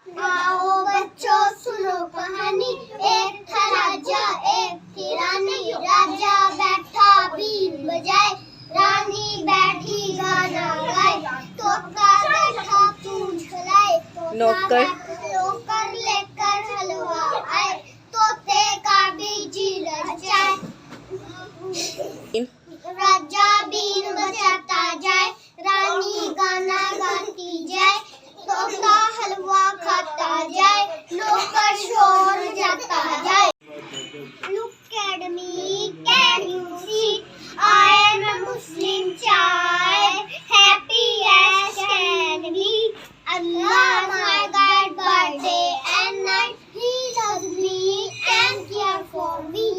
आओ बच्चों सुनो कहानी, एक था राजा एक थी रानी। राजा बैठा बीन बजाए, रानी बैठी गाना गाए। तोता बैठा पूंछ फैलाए, नौकर लेकर हलवा आए। तोते का भी जी ललचाए, राजा बीन बजाता जाए, रानी गाना गाती जाए। तोता हलवा खाता जाए, नौकर शोर जाता जाए। Look at me, can you see? I am a Muslim child, happy as can be. Allah my God, by day and night, He loves me and cares for me,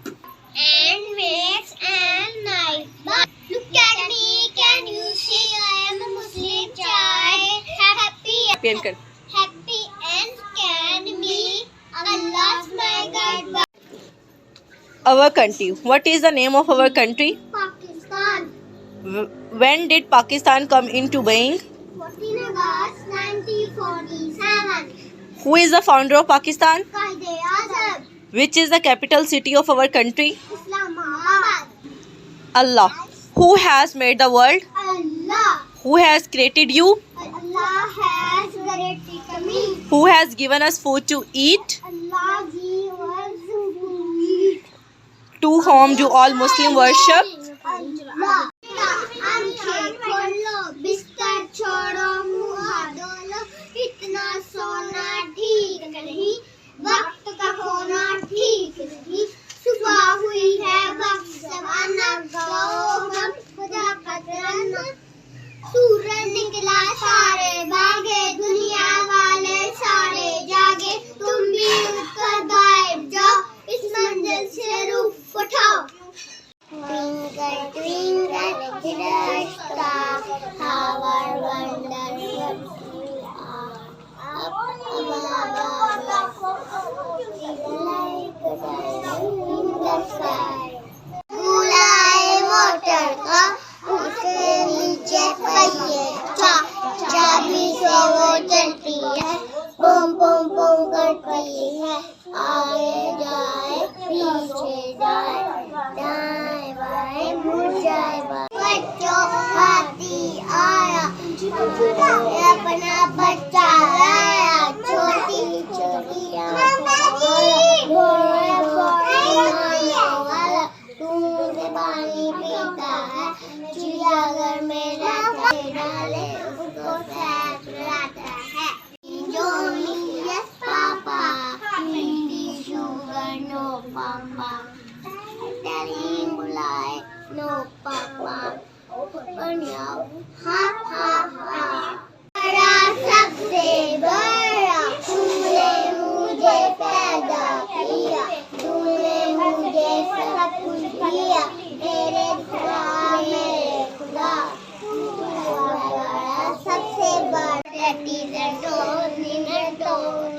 and makes and night. Look at me, can you see? I am a Muslim child, happy and can be. Allah's my God. Our country. What is the name of our country? Pakistan. When did Pakistan come into being? 14 August 1947. Who is the founder of Pakistan? Qaid-e-Azam. Which is the capital city of our country? Islamabad. Allah. Who has made the world? Allah. Who has created you? Allah has created me. Who has given us food to eat? Allah gave us food. To whom do all Muslim worship? Allah. आंखें खोलो, बिस्तर छोड़ो, मुँह धो लो। इतना सोना ठीक नहीं, वक्त का खोना ठीक नहीं। सुबह हुई है वक्त जमाना, गाओ हम खुदा का तराना। सूरज निकला सारे भागे, दुनिया वाले सारे जागे। तुम भी उठकर गायब जाओ, इस मंजिल से रुख उठाओ। Twinkle, twinkle, little star, how I wonder what you are. Up above, like a diamond in the sky. बुलाए मोटर का, उसके नीचे पहिए चाबी से वो चलती है, बूम बूम बूम करती है। आगे जाए पीछे जाए, दाएं बाएं मुड़ जाए। बच्चों हाथी आया, अपना बच्चा लाया। छोटी छोटी घोड़े वाला दूध से पानी पीता है। चिड़ियाघर में डाले उसको सैर कराता है। Yes, Papa. Sugar, no, Papa. Telling lie, no, Papa. Ha ha ha. बड़ा सबसे बड़ा, तूने मुझे पैदा किया, तूने मुझे सब कुछ दिया। मेरे खुदा, मेरे खुदा, बड़ा सबसे बड़ा। That is a toad in a toad.